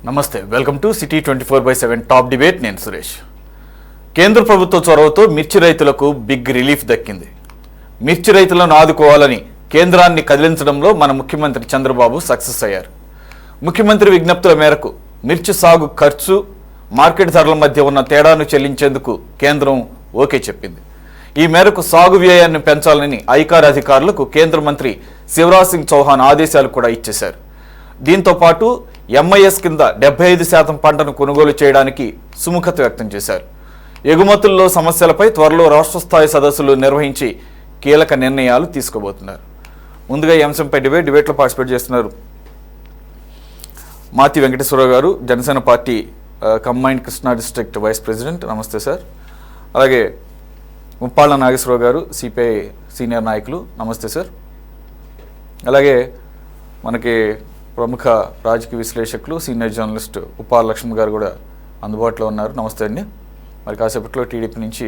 నమస్తే, welcome to city 24/7 top debate. నేను సురేష్. కేంద్ర ప్రభుత్వ చొరవతో మిర్చి రైతులకు బిగ్ రిలీఫ్ దక్కింది. మిర్చి రైతులను ఆదుకోవాలని కేంద్రాన్ని కదిలించడంలో మన ముఖ్యమంత్రి చంద్రబాబు సక్సెస్ అయ్యారు. ముఖ్యమంత్రి విజ్ఞప్తుల మేరకు మిర్చి సాగు ఖర్చు, మార్కెట్ ధరల మధ్య ఉన్న తేడాను చెల్లించేందుకు కేంద్రం ఓకే చెప్పింది. ఈ మేరకు సాగు వ్యయాన్ని పెంచాలని ఐకార్ అధికారులకు కేంద్ర మంత్రి శివరాజ్ సింగ్ చౌహాన్ ఆదేశాలు కూడా ఇచ్చేశారు. దీంతో పాటు ఎంఐఎస్ కింద 75% పంటను కొనుగోలు చేయడానికి సుముఖత వ్యక్తం చేశారు. ఎగుమతుల్లో సమస్యలపై త్వరలో రాష్ట్ర స్థాయి సదస్సులు నిర్వహించి కీలక నిర్ణయాలు తీసుకోబోతున్నారు. ముందుగా ఈ అంశంపై డిబేట్లో పార్టిసిపేట్ చేస్తున్నారు మాతి వెంకటేశ్వరరావు గారు, Janasena party combined Krishna district vice president. నమస్తే సార్. అలాగే ముప్పాళ్ళ నాగేశ్వరరావు గారు, సిపిఐ సీనియర్ నాయకులు. నమస్తే సార్. అలాగే మనకి ప్రముఖ రాజకీయ విశ్లేషకులు, సీనియర్ జర్నలిస్ట్ ఉప్పాల లక్ష్మణ్ గారు కూడా అందుబాటులో ఉన్నారు. నమస్తే అండి. మరి కాసేపట్లో టీడీపీ నుంచి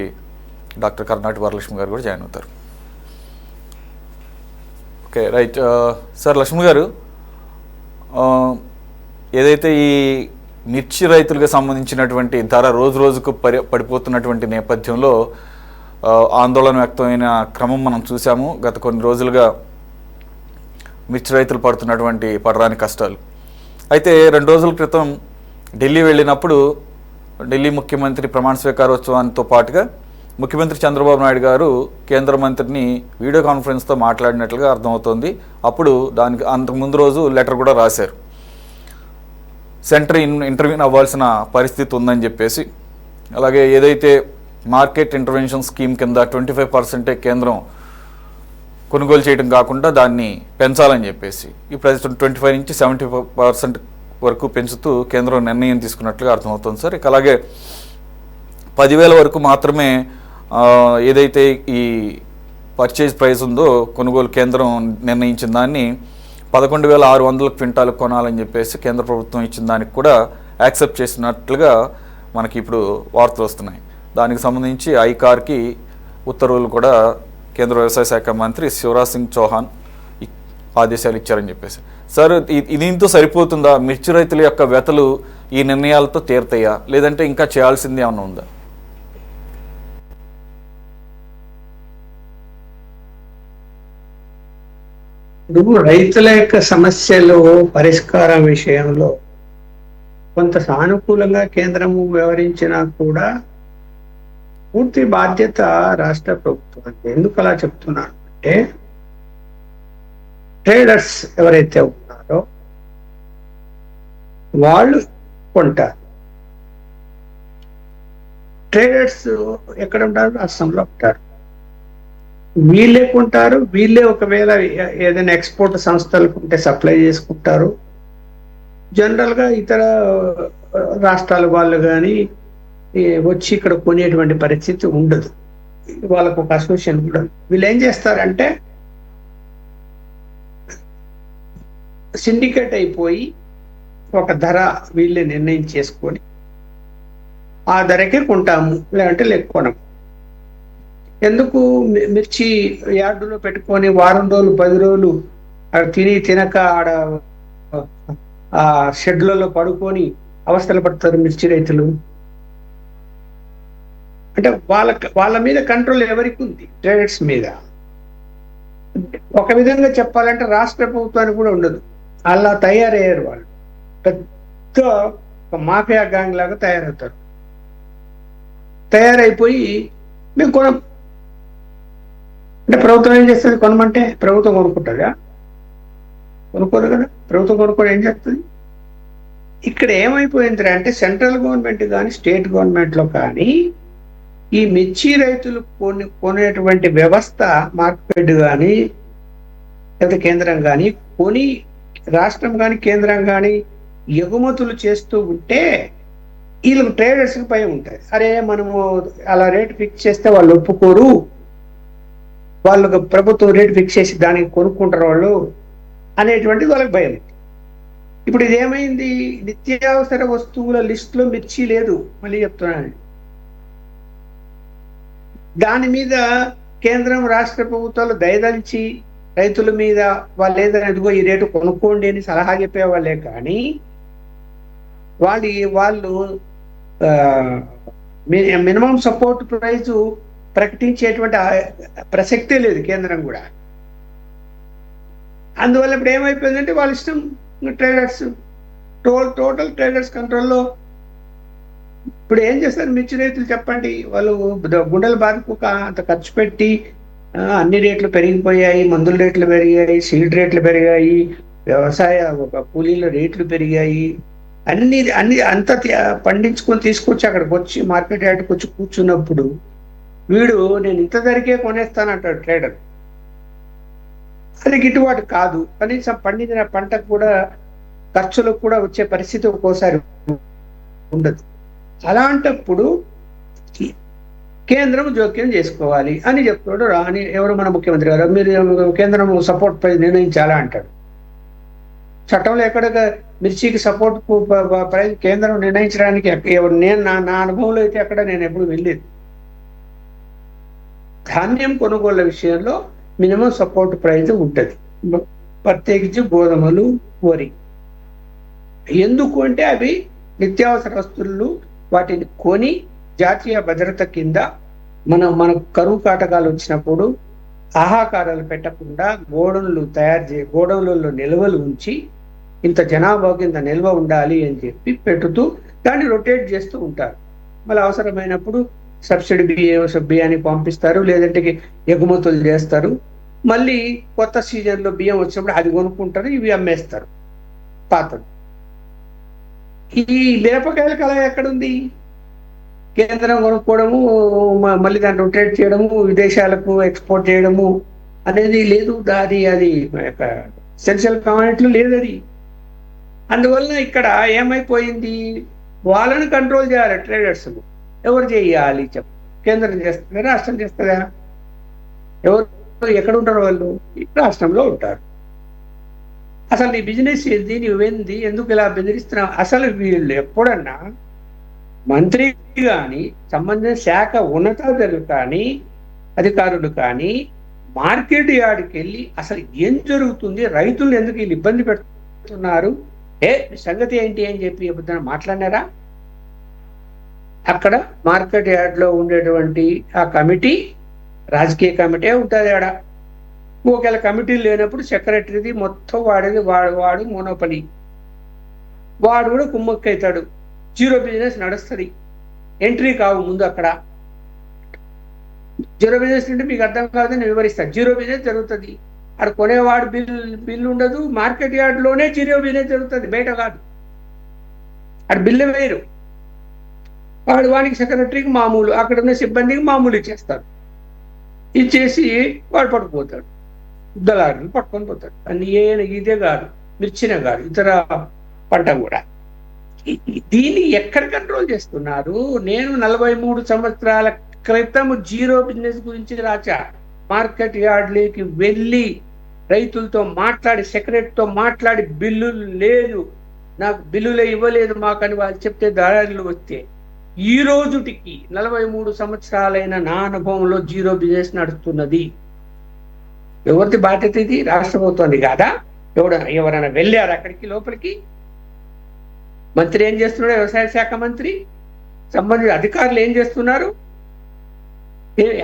డాక్టర్ కర్నాటి వరలక్ష్మి గారు కూడా జాయిన్ అవుతారు. Okay, right. సార్ లక్ష్మణ్ గారు, ఏదైతే ఈ మిర్చి రైతులకు సంబంధించినటువంటి ధర రోజు రోజుకు పడిపోతున్నటువంటి నేపథ్యంలో ఆందోళన వ్యక్తమైన క్రమం మనం చూసాము. గత కొన్ని రోజులుగా మిర్చి రైతులు పడరాని కష్టాలు. అయితే 2 రోజుల క్రితం ఢిల్లీ వెళ్ళినప్పుడు ఢిల్లీ ముఖ్యమంత్రి ప్రమాణ స్వీకారోత్సవానికి పాటుగా ముఖ్యమంత్రి చంద్రబాబు నాయుడు గారు కేంద్ర మంత్రిని వీడియో కాన్ఫరెన్స్తో మాట్లాడినట్లుగా అర్థమవుతోంది. అప్పుడు దానికి అంతకుముందు రోజు లెటర్ కూడా రాశారు. సెంటర్ ఇంటర్వ్యూన్ అవ్వాల్సిన పరిస్థితి ఉందని చెప్పేసి, అలాగే ఏదైతే మార్కెట్ ఇంటర్వెన్షన్ స్కీమ్ కింద 25% కేంద్రం కొనుగోలు చేయడం కాకుండా దాన్ని పెంచాలని చెప్పేసి ఈ ప్రస్తుతం 25 నుంచి 70% వరకు పెంచుతూ కేంద్రం నిర్ణయం తీసుకున్నట్లుగా అర్థమవుతుంది సార్. ఇక అలాగే 10,000 వరకు మాత్రమే ఏదైతే ఈ పర్చేజ్ ప్రైస్ ఉందో కొనుగోలు కేంద్రం నిర్ణయించిన దాన్ని 11,600 క్వింటాలు కొనాలని చెప్పేసి కేంద్ర ప్రభుత్వం ఇచ్చిన దానికి కూడా యాక్సెప్ట్ చేసినట్లుగా మనకి ఇప్పుడు వార్తలు వస్తున్నాయి. దానికి సంబంధించి ఐకార్కి ఉత్తర్వులు కూడా కేంద్ర వ్యవసాయ శాఖ మంత్రి శివరాజ్ సింగ్ చౌహాన్ ఆదేశాలు ఇచ్చారని చెప్పేసి. సార్, దీంతో సరిపోతుందా? మిర్చి రైతుల యొక్క వ్యతలు ఈ నిర్ణయాలతో తీరుతాయా, లేదంటే ఇంకా చేయాల్సింది ఏమన్నా ఉందా? రైతుల యొక్క సమస్యలు పరిష్కారం విషయంలో కొంత సానుకూలంగా కేంద్రము వ్యవహరించినా కూడా పూర్తి బాధ్యత రాష్ట్ర ప్రభుత్వం. ఎందుకు అలా చెప్తున్నాను అంటే, ట్రేడర్స్ ఎవరైతే ఉన్నారో వాళ్ళు కొంటారు. ట్రేడర్స్ ఎక్కడ ఉంటారు? రాష్ట్రంలో ఉంటారు. వీళ్ళే కొంటారు. వీళ్ళే ఒకవేళ ఏదైనా ఎక్స్పోర్ట్ సంస్థలకు ఉంటే సప్లై చేసుకుంటారు. జనరల్గా ఇతర రాష్ట్రాల వాళ్ళు కానీ వచ్చి ఇక్కడ కొనేటువంటి పరిస్థితి ఉండదు. వాళ్ళకు ఒక అసోసియేషన్ కూడా. వీళ్ళు ఏం చేస్తారంటే సిండికేట్ అయిపోయి ఒక ధర వీళ్ళే నిర్ణయం చేసుకొని ఆ ధరకే కొంటాము, లేదంటే కొనము. ఎందుకు? మిర్చి యార్డులో పెట్టుకొని వారం రోజులు 10 రోజులు తినక ఆడ ఆ షెడ్లలో పడుకొని అవస్థలు పడతారు మిర్చి రైతులు. అంటే వాళ్ళ మీద కంట్రోల్ ఎవరికి ఉంది? ట్రేడర్స్ మీద. ఒక విధంగా చెప్పాలంటే రాష్ట్ర ప్రభుత్వానికి కూడా ఉండదు. అలా తయారయ్యారు వాళ్ళు. పెద్ద మాఫియా గ్యాంగ్ లాగా తయారవుతారు. తయారైపోయి మేము కొనం అంటే ప్రభుత్వం ఏం చేస్తుంది? కొనమంటే ప్రభుత్వం కొనుక్కుంటుందా? కొనుక్కోదు కదా. ప్రభుత్వం కొనుక్కోవడం ఏం చేస్తుంది? ఇక్కడ ఏమైపోయింది అంటే సెంట్రల్ గవర్నమెంట్ కానీ స్టేట్ గవర్నమెంట్లో కానీ ఈ మిర్చి రైతులు కొనేటువంటి వ్యవస్థ, మార్కెట్ కానీ లేదా కేంద్రం కానీ కొని రాష్ట్రం కానీ కేంద్రం కానీ ఎగుమతులు చేస్తూ ఉంటే వీళ్ళకి ట్రేడర్స్కి భయం ఉంటుంది. అరే, మనము అలా రేట్ ఫిక్స్ చేస్తే వాళ్ళు ఒప్పుకోరు, వాళ్ళకు ప్రభుత్వం రేట్ ఫిక్స్ చేసి దానికి కొనుక్కుంటారు వాళ్ళు అనేటువంటిది వాళ్ళకి భయం. ఇప్పుడు ఇదేమైంది? నిత్యావసర వస్తువుల లిస్టులో మిర్చి లేదు. మళ్ళీ చెప్తున్నాను, దాని మీద కేంద్రం రాష్ట్ర ప్రభుత్వాలు దయదంచి రైతుల మీద వాళ్ళు ఏదైనా ఇదిగో ఈ రేటు కొనుక్కోండి అని సలహా చెప్పేవాళ్ళే కానీ వాళ్ళు మినిమం సపోర్ట్ ప్రైస్ ప్రకటించేటువంటి ప్రసక్తే లేదు కేంద్రం కూడా. అందువల్ల ఇప్పుడు ఏమైపోయిందంటే వాళ్ళ ఇష్టం, ట్రేడర్స్ టోటల్ ట్రేడర్స్ కంట్రోల్లో. ఇప్పుడు ఏం చేస్తారు మిర్చి రైతులు చెప్పండి, వాళ్ళు గుండెల బాధకు అంత ఖర్చు పెట్టి అన్ని రేట్లు పెరిగిపోయాయి, మందుల రేట్లు పెరిగాయి, సీడ్ రేట్లు పెరిగాయి, వ్యవసాయ కూలీల రేట్లు పెరిగాయి, అన్ని అన్ని అంత పండించుకొని తీసుకొచ్చి అక్కడికి వచ్చి మార్కెట్ యార్డ్కి వచ్చి కూర్చున్నప్పుడు వీడు నేను ఇంత ధరకే కొనేస్తానంటాడు ట్రేడర్. అది గిట్టుబాటు కాదు. కనీసం పండించిన పంటకు కూడా ఖర్చులకు కూడా వచ్చే పరిస్థితి ఒక్కోసారి ఉండదు. అలాంటప్పుడు కేంద్రం జోక్యం చేసుకోవాలి అని చెప్తాడు. అని ఎవరు మన ముఖ్యమంత్రి గారు, మీరు కేంద్రం సపోర్ట్ ప్రైస్ నిర్ణయించాలా అంటాడు. చట్టంలో ఎక్కడ మిర్చికి సపోర్ట్ ప్రైస్ కేంద్రం నిర్ణయించడానికి నేను నా అనుభవంలో అయితే అక్కడ నేను ఎప్పుడు వెళ్ళేది. ధాన్యం కొనుగోళ్ల విషయంలో మినిమం సపోర్ట్ ప్రైస్ ఉంటుంది, ప్రత్యేకించి గోధుమలు, వరి. ఎందుకు అంటే అవి నిత్యావసర వస్తువులు, వాటిని కొని జాతీయ భద్రత కింద మన కరువు కాటకాలు వచ్చినప్పుడు ఆహాకారాలు పెట్టకుండా గోడౌన్లలో నిల్వలు ఉంచి ఇంత జనాభాకి ఇంత నిల్వ ఉండాలి అని చెప్పి పెట్టుతూ దాన్ని రొటేట్ చేస్తూ ఉంటారు. మళ్ళీ అవసరమైనప్పుడు సబ్సిడీ బియ్యాన్ని పంపిస్తారు, లేదంటే ఎగుమతులు చేస్తారు. మళ్ళీ కొత్త సీజన్లో బియ్యం వచ్చినప్పుడు అది కొనుక్కుంటారు, ఇవి అమ్మేస్తారు పాతది. ఈ మిరపకాయల కళ ఎక్కడుంది? కేంద్రం కొనుక్కోవడము, మళ్ళీ దాన్ని రొటేట్ చేయడము, విదేశాలకు ఎక్స్పోర్ట్ చేయడము అనేది లేదు. అది ఎసెన్షియల్ కమాడిటీలో లేదు అది. అందువల్ల ఇక్కడ ఏమైపోయింది, వాళ్ళని కంట్రోల్ చేయాలి ట్రేడర్స్. ఎవరు చేయాలి చెప్పు? కేంద్రం చేస్తుందా, రాష్ట్రం చేస్తుందా? ఎవరు ఎక్కడ ఉంటారు? వాళ్ళు రాష్ట్రంలో ఉంటారు. అసలు నీ బిజినెస్ ఏంది, నువ్వేంది, ఎందుకు ఇలా బెదిరిస్తున్నావు? అసలు వీళ్ళు ఎప్పుడన్నా మంత్రి కానీ సంబంధించిన శాఖ ఉన్నతాధికారులు కానీ అధికారులు కానీ మార్కెట్ యార్డ్కి వెళ్ళి అసలు ఏం జరుగుతుంది, రైతులు ఎందుకు వీళ్ళు ఇబ్బంది పెడుతున్నారు, సంగతి ఏంటి అని చెప్పి ఎప్పుడైనా మాట్లాడినారా? అక్కడ మార్కెట్ యార్డ్లో ఉండేటువంటి ఆ కమిటీ రాజకీయ కమిటీ ఉంటుంది. ఆడ ఒకవేళ కమిటీలు లేనప్పుడు సెక్రటరీది మొత్తం వాడు మోనోపలి, వాడు కూడా కుమ్మక్కవుతాడు. జీరో బిజినెస్ నడుస్తుంది, ఎంట్రీ కావు ముందు. అక్కడ జీరో బిజినెస్ అంటే మీకు అర్థం కాదని నేను వివరిస్తాను. జీరో బిజినెస్ జరుగుతుంది, అక్కడ కొనేవాడు బిల్లు ఉండదు. మార్కెట్ యార్డ్లోనే జీరో బిజినెస్ జరుగుతుంది, బయట కాదు. అక్కడ బిల్లు వేయరు. వానికి సెక్రటరీకి మామూలు, అక్కడ ఉన్న సిబ్బందికి మామూలు ఇచ్చేస్తారు. ఇచ్చేసి వాడు పట్టుకుపోతాడు, దళారులు పట్టుకొని పోతాడు. అన్ని ఇదే కాదు, మిర్చినే కాదు, ఇతర పంట కూడా. దీన్ని ఎక్కడ కంట్రోల్ చేస్తున్నారు? నేను 43 సంవత్సరాల క్రితం జీరో బిజినెస్ గురించి రాచా. మార్కెట్ యార్డ్లోకి వెళ్ళి రైతులతో మాట్లాడి, సెక్రటరీతో మాట్లాడి, బిల్లులు లేదు, నాకు బిల్లులే ఇవ్వలేదు మాకని వాళ్ళు చెప్తే దళారులు వస్తే, ఈ రోజుటికి 43 సంవత్సరాలైన నా అనుభవంలో జీరో బిజినెస్ నడుస్తున్నది. ఎవరిది బాధ్యత ఇది? రాష్ట్ర ప్రభుత్వాన్ని కాదా? ఎవరైనా వెళ్ళారు అక్కడికి లోపలికి? మంత్రి ఏం చేస్తున్నాడు? వ్యవసాయ శాఖ మంత్రి, సంబంధిత అధికారులు ఏం చేస్తున్నారు?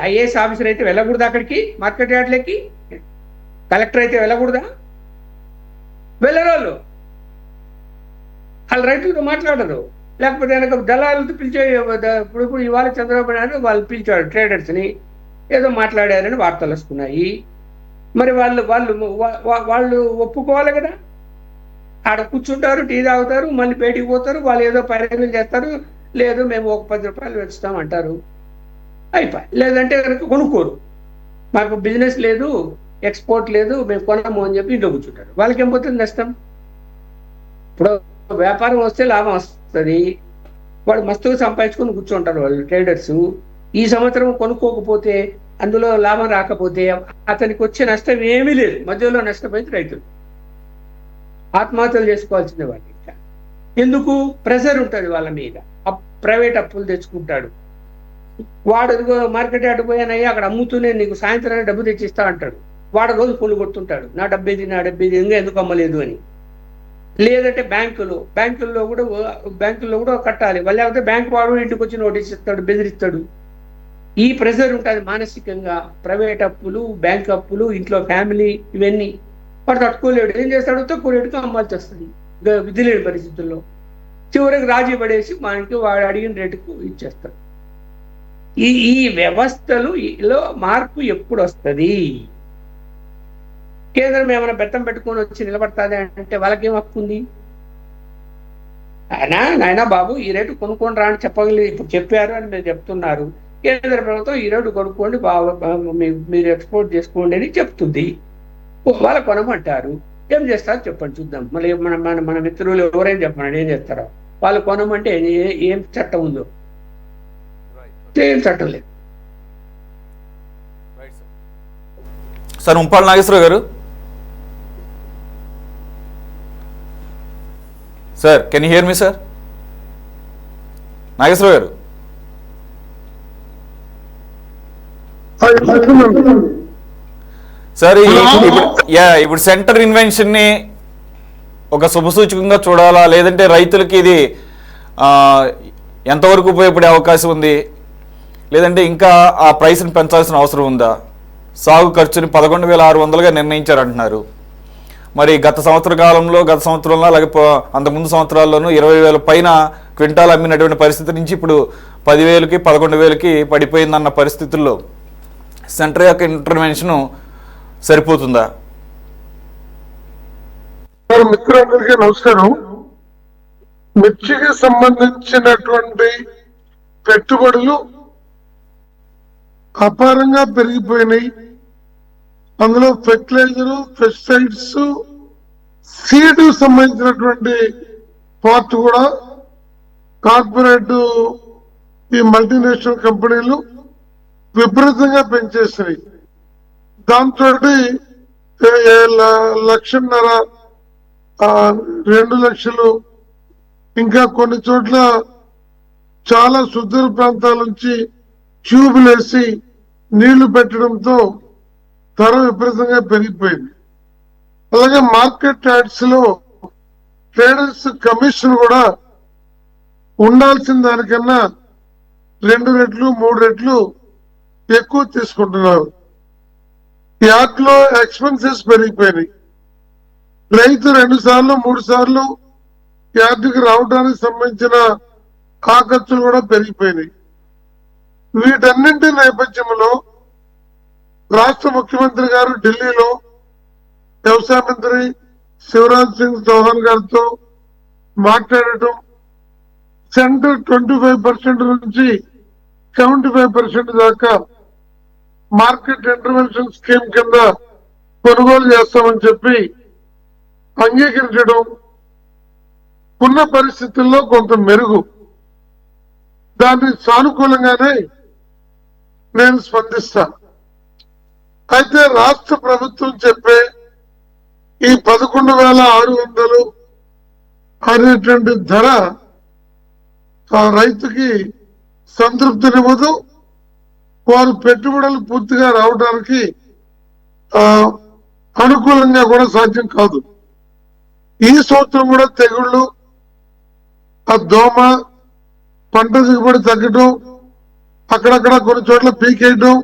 ఐఏఎస్ ఆఫీసర్ అయితే వెళ్ళకూడదా అక్కడికి, మార్కెట్ యార్డ్లకి? కలెక్టర్ అయితే వెళ్ళకూడదా? వెళ్ళరు. వాళ్ళు రైతులతో మాట్లాడరు. లేకపోతే కనుక దళాలతో పిలిచే, ఇప్పుడు ఇవాళ చంద్రబాబు నాయుడు వాళ్ళు పిలిచాడు ట్రేడర్స్ని, ఏదో మాట్లాడారని వార్తలు వస్తున్నాయి. మరి వాళ్ళు ఒప్పుకోవాలి కదా. ఆడ కూర్చుంటారు, టీ తాగుతారు, మళ్ళీ బయటికి పోతారు, వాళ్ళు ఏదో పర్యటన చేస్తారు, లేదు మేము ఒక 10 రూపాయలు పెంచుతాం అంటారు, అయిపోయి. లేదంటే కనుక కొనుక్కోరు, మాకు బిజినెస్ లేదు, ఎక్స్పోర్ట్ లేదు, మేము కొనము అని చెప్పి ఇంట్లో కూర్చుంటారు. వాళ్ళకి ఏం పోతుంది? నష్టం. ఇప్పుడు వ్యాపారం వస్తే లాభం వస్తుంది, వాడు మస్తుగా సంపాదించుకొని కూర్చుంటారు వాళ్ళు ట్రేడర్స్. ఈ సంవత్సరం కొనుక్కోకపోతే, అందులో లాభం రాకపోతే అతనికి వచ్చే నష్టం ఏమీ లేదు. మధ్యలో నష్టపోయింది రైతులు, ఆత్మహత్యలు చేసుకోవాల్సిందే వాళ్ళు. ఇంకా ఎందుకు? ప్రెషర్ ఉంటుంది వాళ్ళ మీద. ప్రైవేట్ అప్పులు తెచ్చుకుంటాడు వాడు. మార్కెట్ యార్డ్ పోయానయ్యా, అక్కడ అమ్ముతూనే నీకు సాయంత్రానికి డబ్బు తెచ్చిస్తా అంటాడు. వాడు రోజు ఫోన్లు కొడుతుంటాడు, నా డబ్బేది ఇంకా ఎందుకు అమ్మలేదు అని. లేదంటే బ్యాంకుల్లో కూడా కట్టాలి. లేకపోతే బ్యాంక్ వాడు ఇంటికి వచ్చి నోటీస్ ఇస్తాడు, బెదిరిస్తాడు. ఈ ప్రెషర్ ఉంటుంది మానసికంగా. ప్రైవేట్ అప్పులు, బ్యాంక్ అప్పులు, ఇంట్లో ఫ్యామిలీ, ఇవన్నీ వాడు తట్టుకోలేడు. ఏం చేస్తాడు? తక్కువ రేటుకి అమ్మాల్సి వస్తుంది విధి లేని పరిస్థితుల్లో. చివరికి రాజీ పడేసి మనకి వాడు అడిగిన రేటుకు ఇచ్చేస్తాడు. ఈ వ్యవస్థలో మార్పు ఎప్పుడు వస్తుంది? కేంద్రం ఏమైనా బెత్తం పెట్టుకొని వచ్చి నిలబడుతుంది అంటే వాళ్ళకేం హక్కు ఉంది? నాయనా బాబు ఈ రేటు కొనుక్కొని రా అని చెప్పగలి, ఇప్పుడు చెప్పారు అని మీరు చెప్తున్నారు. కేంద్ర ప్రభుత్వం ఈ రేటు కొనుక్కోండి, మీరు ఎక్స్పోర్ట్ చేసుకోండి అని చెప్తుంది. వాళ్ళు కొనమంటారు. ఏం చేస్తారు చెప్పండి చూద్దాం. మళ్ళీ మన మన మన మిత్రులు ఎవరైనా చెప్పండి ఏం చేస్తారో. వాళ్ళు కొనమంటే ఏం చట్టం ఉందో? ఏం చట్టం లేదు. సార్ ఉంపాళ్ళ నాగేశ్వరరావు గారు, sir can you hear me sir? Nageswararao గారు, సార్ ఇప్పుడు సెంటర్ ఇన్వెన్షన్ ని ఒక శుభసూచకంగా చూడాలా, లేదంటే రైతులకి ఇది ఎంతవరకు ఉపయోగపడే అవకాశం ఉంది, లేదంటే ఇంకా ఆ ప్రైస్ని పెంచాల్సిన అవసరం ఉందా? సాగు ఖర్చుని 11,600గా నిర్ణయించారంటున్నారు. మరి గత సంవత్సరంలో అలాగే అంతకుముందు సంవత్సరాల్లోనూ 20,000 పైన క్వింటాల్ అమ్మినటువంటి పరిస్థితి నుంచి ఇప్పుడు 10,000కి 11,000కి పడిపోయిందన్న పరిస్థితుల్లో సెంటర్ యొక్క ఇంటర్వెన్షన్ సరిపోతుందా? మిత్రులందరికీ నమస్కారం. మిర్చికి సంబంధించినటువంటి పెట్టుబడులు అపారంగా పెరిగిపోయినాయి. అందులో ఫెర్టిలైజరు, పెస్టిసైడ్స్, సీడ్ సంబంధించినటువంటి పార్ట్ కూడా కార్పొరేట్ ఈ మల్టీనేషనల్ కంపెనీలు విపరీతంగా పెంచేసినాయి. దాంతో 1,50,000, 2 లక్షలు, ఇంకా కొన్ని చోట్ల చాలా సుదూర ప్రాంతాల నుంచి ట్యూబులు వేసి నీళ్లు పెట్టడంతో ధర విపరీతంగా పెరిగిపోయింది. అలాగే మార్కెట్ యార్డ్స్ లో ట్రేడర్స్ కమిషన్ కూడా ఉండాల్సిన దానికన్నా 2 రెట్లు 3 రెట్లు ఎక్కువ తీసుకుంటున్నారు. యార్డ్ లో ఎక్స్పెన్సెస్ పెరిగిపోయినాయి. రైతు 2 సార్లు 3 సార్లు యార్డుకి రావడానికి సంబంధించిన ఆ ఖర్చులు కూడా పెరిగిపోయినాయి. వీటన్నింటి నేపథ్యంలో రాష్ట్ర ముఖ్యమంత్రి గారు ఢిల్లీలో వ్యవసాయ మంత్రి శివరాజ్ సింగ్ చౌహాన్ గారితో మాట్లాడటం, సెంటర్ 25% నుంచి 75% దాకా మార్కెట్ ఇంటర్వెన్షన్ స్కీమ్ కింద కొనుగోలు చేస్తామని చెప్పి అంగీకరించడం ఉన్న పరిస్థితుల్లో కొంత మెరుగు. దాన్ని సానుకూలంగానే నేను స్పందిస్తాను. అయితే రాష్ట్ర ప్రభుత్వం చెప్పే ఈ 11,600 అనేటువంటి ధర రైతుకి సంతృప్తినివ్వదు. వారు పెట్టుబడులు పూర్తిగా రావడానికి అనుకూలంగా కూడా సాధ్యం కాదు. ఈ సంవత్సరం కూడా తెగుళ్ళు, ఆ దోమ, పంట దిగుబడి తగ్గడం, అక్కడక్కడ కొన్ని చోట్ల పీకేయడం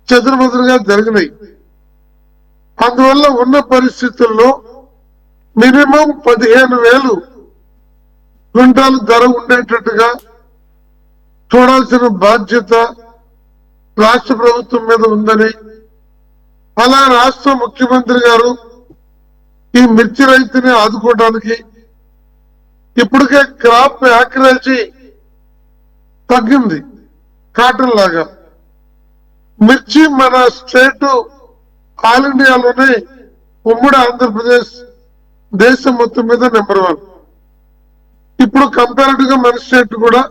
చెదురుమదురుగా జరిగినాయి. అందువల్ల ఉన్న పరిస్థితుల్లో మినిమం 15,000 క్వింటాలు ధర ఉండేటట్టుగా చూడాల్సిన బాధ్యత రాష్ట్ర ప్రభుత్వం మీద ఉందని, అలా రాష్ట్ర ముఖ్యమంత్రి గారు ఈ మిర్చి రైతుని ఆదుకోవడానికి ఇప్పటికే క్రాప్ యాక్యురసీ తగ్గింది. కాటన్ లాగా మిర్చి మన స్టేట్ ఆల్ ఇండియాలోనే ఉమ్మడి ఆంధ్రప్రదేశ్ దేశం మొత్తం మీద నెంబర్ 1. ఇప్పుడు కంపారిటివ్ గా మన స్టేట్ కూడా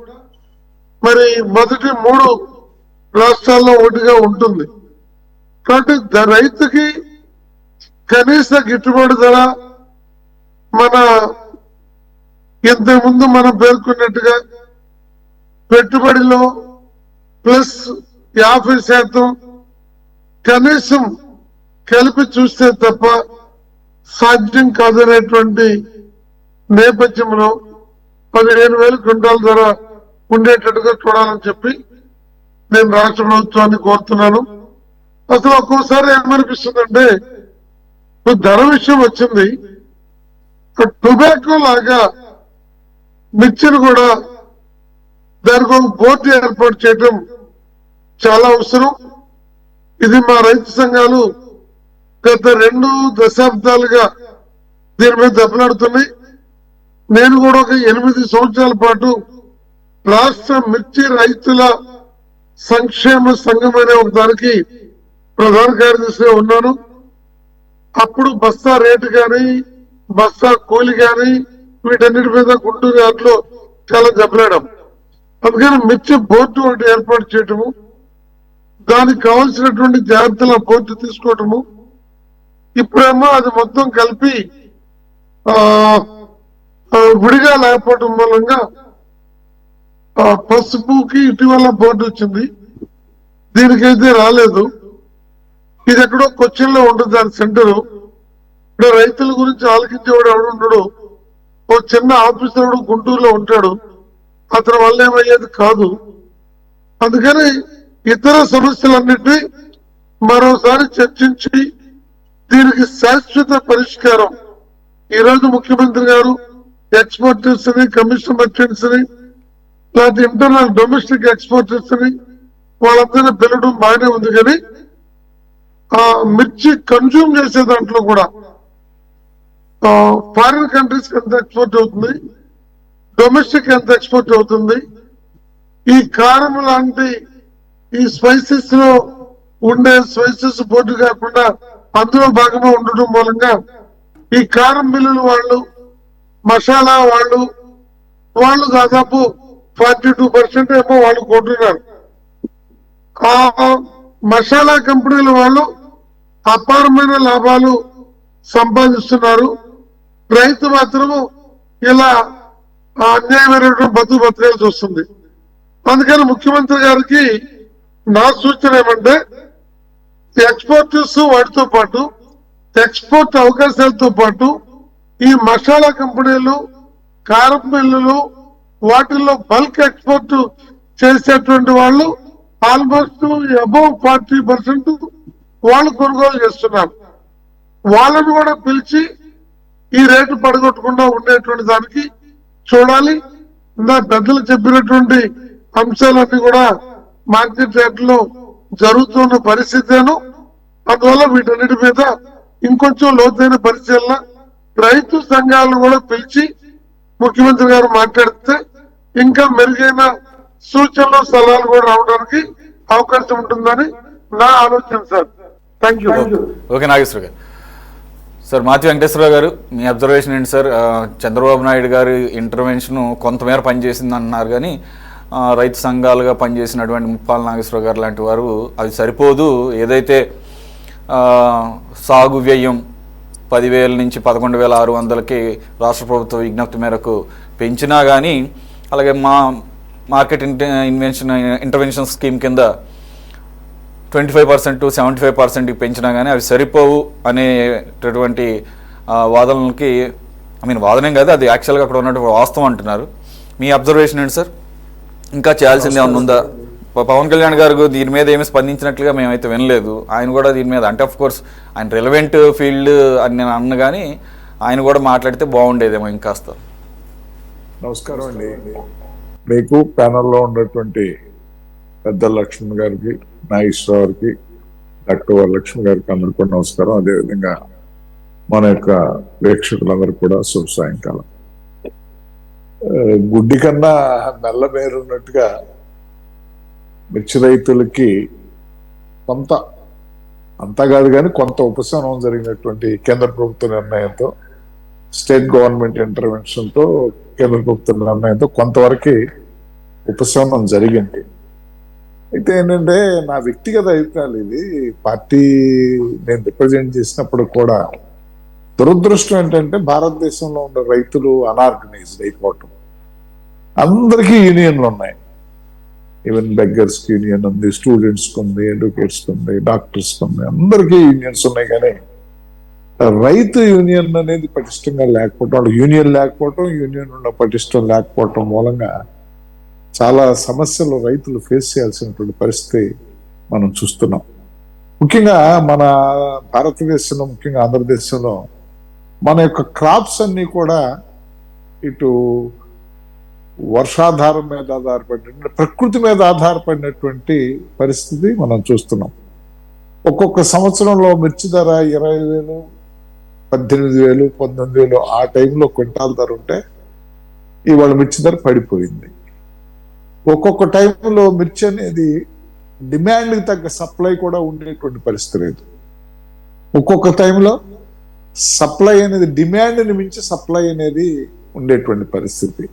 మరి మొదటి 3 రాష్ట్రాల్లో ఒకటిగా ఉంటుంది. కాబట్టి రైతుకి కనీస గిట్టుబాటు ధర మన ఇంతకుముందు మనం పేర్కొన్నట్టుగా పెట్టుబడిలో ప్లస్ 50% కనీసం కలిపి చూస్తే తప్ప సాధ్యం కాదనేటువంటి నేపథ్యంలో 15,000 క్వింటాల ధర ఉండేటట్టుగా చూడాలని చెప్పి నేను రాష్ట్ర ప్రభుత్వాన్ని కోరుతున్నాను. అసలు ఒక్కోసారి ఏమనిపిస్తుందంటే ఇప్పుడు ధర విషయం వచ్చింది, టొబాకో లాగా మిర్చిని కూడా దానికి ఒక బోర్డు ఏర్పాటు చేయడం చాలా అవసరం. ఇది మా రైతు సంఘాలు గత 2 దశాబ్దాలుగా దీని మీద దెబ్బలాడుతున్నాయి. నేను కూడా ఒక 8 సంవత్సరాల పాటు రాష్ట్ర మిర్చి రైతుల సంక్షేమ సంఘం అనే ఒక దానికి ప్రధాన కార్యదర్శిగా ఉన్నాను. అప్పుడు బస్తా రేటు కానీ బస్తా కూలి కానీ వీటన్నిటి మీద గుంటూరు యార్డులో చాలా దెబ్బలాడాం. అందుకని మిర్చి బోర్డు ఒకటి ఏర్పాటు చేయటము, దానికి కావాల్సినటువంటి జాగ్రత్తల బోర్డు తీసుకోవటము, ఇప్పుడేమో అది మొత్తం కలిపి విడిగా లేకపోవటం మూలంగా పసుపుకి ఇటీవల బోర్డు వచ్చింది, దీనికైతే రాలేదు. ఇది ఎక్కడో కొచ్చిన్లో ఉంటుంది దాని సెంటరు. ఇప్పుడు రైతుల గురించి ఆలోచించేవాడు ఎవడుండడు, ఓ చిన్న ఆఫీసర్ గుంటూరులో ఉంటాడు, అతని వల్ల ఏమయ్యేది కాదు. అందుకని ఇతర సమస్యలన్నింటినీ మరోసారి చర్చించి దీనికి శాశ్వత పరిష్కారం ఈరోజు ముఖ్యమంత్రి గారు ఎక్స్పోర్టర్స్ ని, కమిషన్ మర్చెంట్స్ ని, లేకపోతే ఇంటర్నల్ డొమెస్టిక్ ఎక్స్పోర్టర్స్ ని వాళ్ళందరినీ పిలవడం బాగానే ఉంది. కానీ ఆ మిర్చి కన్జ్యూమ్ చేసే దాంట్లో కూడా ఫారిన్ కంట్రీస్ ఎంత ఎక్స్పోర్ట్ అవుతుంది, డొమెస్టిక్ ఎంత ఎక్స్పోర్ట్ అవుతుంది, ఈ కారం లాంటి ఈ స్పైసెస్ లో ఉండే స్పైసెస్ బోర్డు కాకుండా అందులో భాగంగా ఉండటం మూలంగా ఈ కారం మిల్లులు మసాలా వాళ్ళు దాదాపు 42% ఏమో వాళ్ళు కొంటున్నారు. ఆ మసాలా కంపెనీల వాళ్ళు అపారమైన లాభాలు సంపాదిస్తున్నారు. రైతు మాత్రము ఇలా అన్యాయమైనటువంటి బతకాల్సి వస్తుంది. అందుకని ముఖ్యమంత్రి గారికి నా సూచన ఏమంటే ఎక్స్పోర్టర్స్ వాటితో పాటు ఎక్స్పోర్ట్ అవకాశాలతో పాటు ఈ మసాలా కంపెనీలు, కారం మిల్లులు, వాటిల్లో బల్క్ ఎక్స్పోర్ట్ చేసేటువంటి వాళ్ళు ఆల్మోస్ట్ అబౌవ్ 40% వాళ్ళు కొనుగోలు చేస్తున్నారు. వాళ్ళను కూడా పిలిచి ఈ రేటు పడగొట్టకుండా ఉండేటువంటి దానికి చూడాలి. ఇందా పెద్దలు చెప్పినటువంటి అంశాలన్నీ కూడా మార్కెట్ రేట్లో జరుగుతున్న పరిస్థితేను. అందువల్ల వీటన్నిటి మీద ఇంకొంచెం లోతైన పరిశీలన రైతు సంఘాలను కూడా పిలిచి ముఖ్యమంత్రి గారు మాట్లాడితే ఇంకా మెరుగైన సూచనలు, సలహాలు కూడా రావడానికి అవకాశం ఉంటుందని నా ఆలోచన sir. Thank you. Okay Nageswara గారు. సార్ మాతి వెంకటేశ్వరరావు గారు, మీ అబ్జర్వేషన్ ఏంటి సార్? చంద్రబాబు నాయుడు గారి ఇంటర్వెన్షన్ కొంతమేర పనిచేసింది అంటున్నారు, కానీ రైతు సంఘాలుగా పనిచేసినటువంటి ముప్పాల నాగేశ్వరరావు గారు లాంటి వారు అది సరిపోదు, ఏదైతే సాగు వ్యయం 10,000 నుంచి 11,600కి రాష్ట్ర ప్రభుత్వ విజ్ఞప్తి మేరకు పెంచినా కానీ, అలాగే మార్కెట్ ఇంటర్వెన్షన్ స్కీమ్ కింద 25% 75% పెంచినా కానీ అవి సరిపోవు అనేటటువంటి వాదనలకి వాదనేం కాదు, అది యాక్చువల్గా అక్కడ ఉన్నటువంటి వాస్తవం అంటున్నారు. మీ అబ్జర్వేషన్ ఏంటి సార్? ఇంకా చేయాల్సింది ఏమన్నా ఉందా? పవన్ కళ్యాణ్ గారు దీని మీద ఏమి స్పందించినట్లుగా మేమైతే వినలేదు. ఆయన కూడా దీని మీద అంటే ఆఫ్ కోర్స్ ఆయన రిలవెంట్ ఫీల్డ్ అని నేను అన్న, కానీ ఆయన కూడా మాట్లాడితే బాగుండేదేమో ఇంకాస్త. నమస్కారం అండి. మీకు ప్యానల్లో ఉన్నటువంటి పెద్ద లక్ష్మణ్ గారికి, నాగేశ్వర గారికి, డాక్టర్ వరలక్ష్మి గారికి అందరికీ కూడా నమస్కారం. అదేవిధంగా మన యొక్క ప్రేక్షకులందరూ కూడా శుభ సాయంకాలం. గుడ్డి కన్నా నల్ల మేరున్నట్టుగా మిర్చి రైతులకి కొంత, అంతా కాదు కానీ కొంత ఉపశమనం జరిగినటువంటి కేంద్ర ప్రభుత్వ నిర్ణయంతో, స్టేట్ గవర్నమెంట్ ఇంటర్వెన్షన్తో, కేంద్ర ప్రభుత్వ నిర్ణయంతో కొంతవరకు ఉపశమనం జరిగింది. అయితే ఏంటంటే నా వ్యక్తిగత అభిప్రాయాలు, ఇది పార్టీ నేను రిప్రజెంట్ చేసినప్పుడు కూడా దురదృష్టం ఏంటంటే భారతదేశంలో ఉన్న రైతులు అనార్గనైజ్డ్ అయిపోవటం. అందరికీ యూనియన్లు ఉన్నాయి, ఈవెన్ బెగ్గర్స్ కి యూనియన్ ఉంది, స్టూడెంట్స్ కి ఉంది, ఎడ్యుకేట్స్ కి ఉంది, డాక్టర్స్ కి ఉంది, అందరికీ యూనియన్స్ ఉన్నాయి. కానీ రైతు యూనియన్ అనేది పటిష్టంగా లేకపోవటం, వాళ్ళు యూనియన్ లేకపోవటం, యూనియన్ ఉన్న పటిష్టం లేకపోవటం మూలంగా చాలా సమస్యలు రైతులు ఫేస్ చేయాల్సినటువంటి పరిస్థితి మనం చూస్తున్నాం. ముఖ్యంగా మన భారతదేశంలో, ముఖ్యంగా ఆంధ్రదేశంలో మన యొక్క క్రాప్స్ అన్ని కూడా ఇటు వర్షాధారం మీద ఆధారపడిన, ప్రకృతి మీద ఆధారపడినటువంటి పరిస్థితి మనం చూస్తున్నాం. ఒక్కొక్క సంవత్సరంలో మిర్చి ధర 20,000, 18,000, 19,000 ఆ టైంలో క్వింటాల్ ధర ఉంటే ఇవాళ మిర్చి ధర పడిపోయింది. ఒక్కొక్క టైంలో మిర్చి అనేది డిమాండ్కి తగ్గ సప్లై కూడా ఉండేటువంటి పరిస్థితి లేదు. ఒక్కొక్క టైంలో సప్లై అనేది డిమాండ్ని మించి సప్లై అనేది ఉండేటువంటి పరిస్థితి.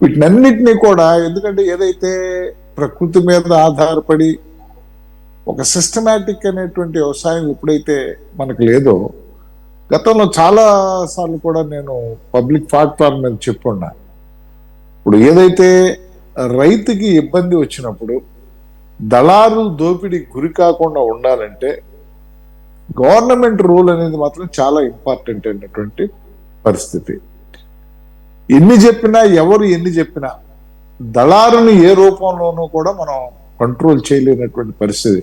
వీటినన్నిటినీ కూడా, ఎందుకంటే ఏదైతే ప్రకృతి మీద ఆధారపడి ఒక సిస్టమేటిక్ అనేటువంటి వ్యవసాయం ఎప్పుడైతే మనకు లేదో, గతంలో చాలా సార్లు కూడా నేను పబ్లిక్ ప్లాట్ఫామ్ మీద చెప్పున్నా, ఇప్పుడు ఏదైతే రైతుకి ఇబ్బంది వచ్చినప్పుడు దళారులు దోపిడీకి గురి కాకుండా ఉండాలంటే గవర్నమెంట్ రూల్ అనేది మాత్రం చాలా ఇంపార్టెంట్ అయినటువంటి పరిస్థితి. ఎన్ని చెప్పినా, ఎవరు ఎన్ని చెప్పినా దళారుని ఏ రూపంలోనూ కూడా మనం కంట్రోల్ చేయలేనటువంటి పరిస్థితి.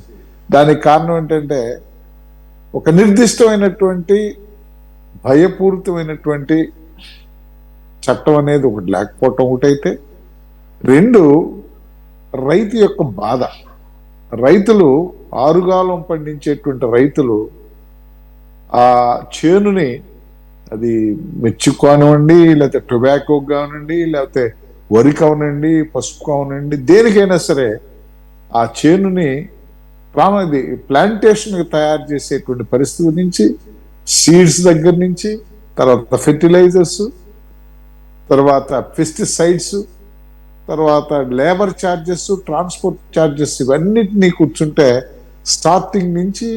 దానికి కారణం ఏంటంటే ఒక నిర్దిష్టమైనటువంటి భయపూరితమైనటువంటి చట్టం అనేది ఒకటి లేకపోవటం ఒకటైతే, రెండు రైతు యొక్క బాధ. రైతులు ఆరుగాలం పండించేటువంటి రైతులు ఆ చేనుని, అది మిర్చి కానివ్వండి, లేకపోతే టొబాకో కానివ్వండి, లేకపోతే వరి కావనండి, పసుపు కావనండి, దేనికైనా సరే ఆ చేనుని ప్లాంటేషన్ తయారు చేసేటువంటి పరిస్థితి నుంచి, సీడ్స్ దగ్గర నుంచి, తర్వాత ఫెర్టిలైజర్స్, తర్వాత పెస్టిసైడ్స్, తర్వాత లేబర్ ఛార్జెస్, ట్రాన్స్పోర్ట్ ఛార్జెస్, ఇవన్నిటినీ కూర్చుంటే స్టార్టింగ్ నుంచి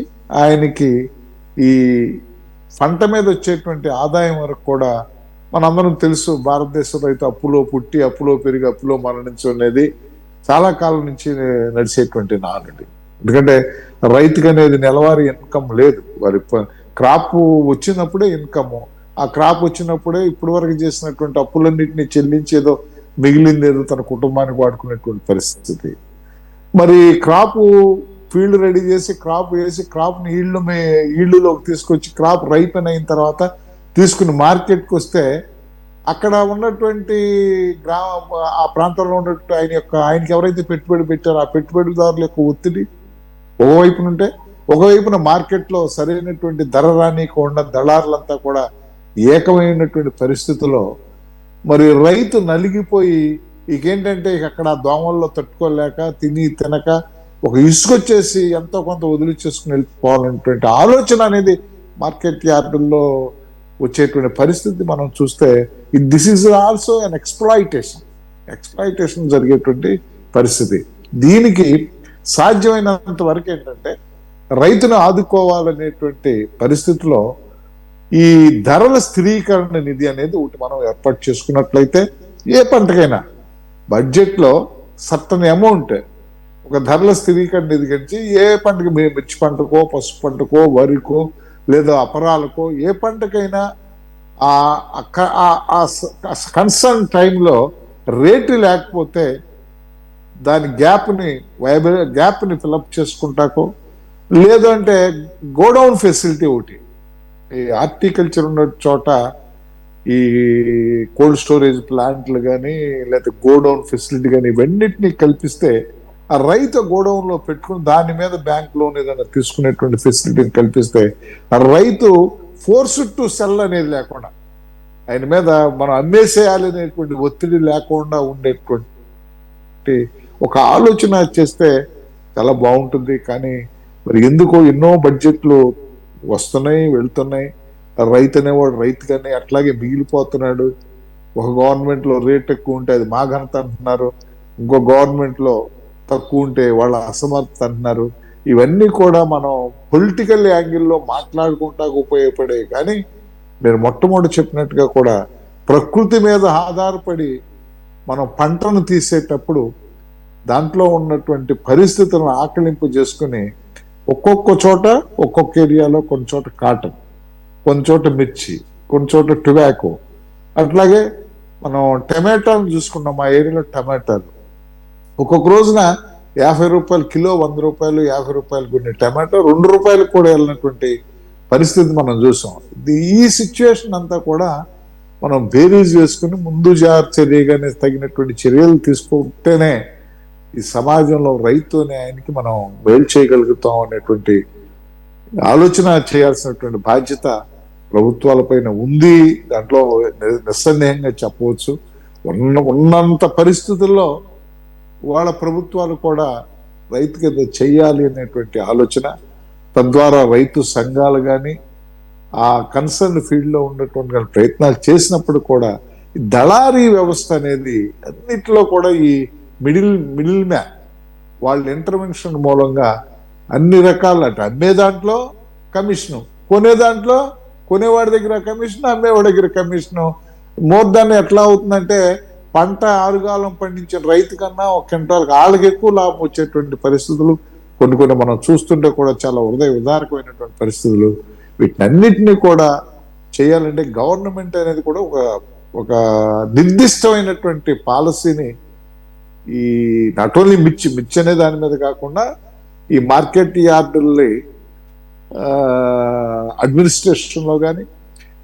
ఆయనకి ఈ పంట మీద వచ్చేటువంటి ఆదాయం వరకు కూడా మనందరం తెలుసు. భారతదేశంలో అయితే అప్పులో పుట్టి, అప్పులో పెరిగి, అప్పులో మరణించడం అనేది చాలా కాలం నుంచి నడిచేటువంటి నానుడి. ఎందుకంటే రైతుకు అనేది నెలవారీ ఇన్కమ్ లేదు. వారి క్రాప్ వచ్చినప్పుడే ఇన్కమ్, ఆ క్రాప్ వచ్చినప్పుడే ఇప్పటి వరకు చేసినటువంటి అప్పులన్నింటినీ చెల్లించి ఏదో మిగిలింది ఏదో తన కుటుంబానికి వాడుకునేటువంటి పరిస్థితి. మరి క్రాప్ ఫీల్డ్ రెడీ చేసి, క్రాప్ వేసి, క్రాప్ని ఈళ్ళలోకి తీసుకొచ్చి, క్రాప్ రైపెన్ అయిన తర్వాత తీసుకుని మార్కెట్కి వస్తే అక్కడ ఉన్నటువంటి ఆ ప్రాంతంలో ఉన్నట్టు ఆయనకి ఎవరైతే పెట్టుబడి పెట్టారో ఆ పెట్టుబడిదారుల యొక్క ఒత్తిడి ఒకవైపునుంటే, ఒకవైపున మార్కెట్లో సరైనటువంటి ధర రానికుండా దళారులంతా కూడా ఏకమైనటువంటి పరిస్థితుల్లో మరి రైతు నలిగిపోయి ఇకేంటంటే అక్కడ దోమల్లో తట్టుకోలేక, తినక ఒక ఇసుకొచ్చేసి ఎంతో కొంత వదిలిచ్చేసుకుని వెళ్ళిపోవాలనేటువంటి ఆలోచన అనేది మార్కెట్ యార్డుల్లో వచ్చేటువంటి పరిస్థితి మనం చూస్తే, this is also an exploitation జరిగేటువంటి పరిస్థితి. దీనికి సాధ్యమైనంత వరకు ఏంటంటే రైతును ఆదుకోవాలనేటువంటి పరిస్థితిలో ఈ ధరల స్థిరీకరణ నిధి అనేది ఒకటి మనం ఏర్పాటు చేసుకున్నట్లయితే, ఏ పంటకైనా బడ్జెట్లో సర్టన్ అమౌంట్ ఒక ధరల స్థిరీకరణ నిధి గురించి ఏ పంటకి, మిర్చి పంటకో, పసుపు పంటకో, వరికో, లేదా అపరాలకో, ఏ పంటకైనా కన్సర్న్ టైంలో రేటు లేకపోతే దాని గ్యాప్ని ఫిలప్ చేసుకుంటాకో, లేదంటే గోడౌన్ ఫెసిలిటీ ఒకటి, ఈ హార్టికల్చర్ ఉన్న చోట ఈ కోల్డ్ స్టోరేజ్ ప్లాంట్లు కానీ, లేకపోతే గోడౌన్ ఫెసిలిటీ కానీ, ఇవన్నిటినీ కల్పిస్తే ఆ రైతు గోడౌన్లో పెట్టుకుని దాని మీద బ్యాంక్ లోన్ ఏదైనా తీసుకునేటువంటి ఫెసిలిటీని కల్పిస్తే ఆ రైతు ఫోర్స్ టు సెల్ అనేది లేకుండా, ఆయన మీద మనం అమ్మేసేయాలి అనేటువంటి ఒత్తిడి లేకుండా ఉండేటువంటి ఒక ఆలోచన చేస్తే చాలా బాగుంటుంది. కానీ మరి ఎందుకో ఎన్నో బడ్జెట్లు వస్తున్నాయి, వెళ్తున్నాయి, రైతు అనేవాడు రైతుగానే అట్లాగే మిగిలిపోతున్నాడు. ఒక గవర్నమెంట్లో రేట్ ఎక్కువ ఉంటే అది మా ఘనత అంటున్నారు, ఇంకో గవర్నమెంట్లో తక్కువ ఉంటే వాళ్ళ అసమర్థత అంటున్నారు. ఇవన్నీ కూడా మనం పొలిటికల్ యాంగిల్లో మాట్లాడుకుంటా ఉపయోగపడే. కానీ నేను మొట్టమొదటి చెప్పినట్టుగా కూడా ప్రకృతి మీద ఆధారపడి మనం పంటను తీసేటప్పుడు దాంట్లో ఉన్నటువంటి పరిస్థితులను ఆకలింపు చేసుకుని ఒక్కొక్క చోట, ఒక్కొక్క ఏరియాలో కొన్ని చోట కాటన్, కొన్ని చోట మిర్చి, కొన్ని చోట టొబాకో. అట్లాగే మనం టమాటాలు చూసుకున్నాం, మా ఏరియాలో టమాటాలు ఒక్కొక్క రోజున 50 రూపాయలు కిలో, 100 రూపాయలు, 50 రూపాయలు కొన్ని టమాటో 2 రూపాయలకు కూడా వెళ్ళినటువంటి పరిస్థితి మనం చూసాం. ఈ సిచ్యువేషన్ అంతా కూడా మనం బేరీజ్ వేసుకుని ముందు చర్యగానే తగినటువంటి చర్యలు తీసుకుంటేనే ఈ సమాజంలో రైతు అనే ఆయనకి మనం మేలు చేయగలుగుతాం అనేటువంటి ఆలోచన చేయాల్సినటువంటి బాధ్యత ప్రభుత్వాలపైన ఉంది. దాంట్లో నిస్సందేహంగా చెప్పవచ్చు. ఉన్నంత పరిస్థితుల్లో వాళ్ళ ప్రభుత్వాలు కూడా రైతుకి ఏదో చెయ్యాలి అనేటువంటి ఆలోచన, తద్వారా రైతు సంఘాలు కానీ ఆ కన్సర్న్ ఫీల్డ్ లో ఉన్నటువంటి ప్రయత్నాలు చేసినప్పుడు కూడా ఈ దళారీ వ్యవస్థ అనేది అన్నిట్లో కూడా ఈ మిడిల్ మ్యాన్ వాళ్ళ ఇంటర్వెన్షన్ మూలంగా అన్ని రకాల అమ్మే దాంట్లో కమిషను, కొనే దాంట్లో కొనేవాడి దగ్గర కమిషన్, అమ్మేవాడి దగ్గర కమిషను. మోర్ దాన్ని ఎట్లా అవుతుందంటే పంట ఆరుగాలం పండించిన రైతు కన్నా ఒక క్వింటాల్కి వాళ్ళకి ఎక్కువ లాభం వచ్చేటువంటి పరిస్థితులు కొన్ని మనం చూస్తుంటే కూడా చాలా హృదయ విదారకమైనటువంటి పరిస్థితులు. వీటినన్నిటినీ కూడా చేయాలంటే గవర్నమెంట్ అనేది కూడా ఒక నిర్దిష్టమైనటువంటి పాలసీని ఈ నాట్ ఓన్లీ మిర్చి అనే దాని మీద కాకుండా ఈ మార్కెట్ యార్డుల్ని అడ్మినిస్ట్రేషన్లో కానీ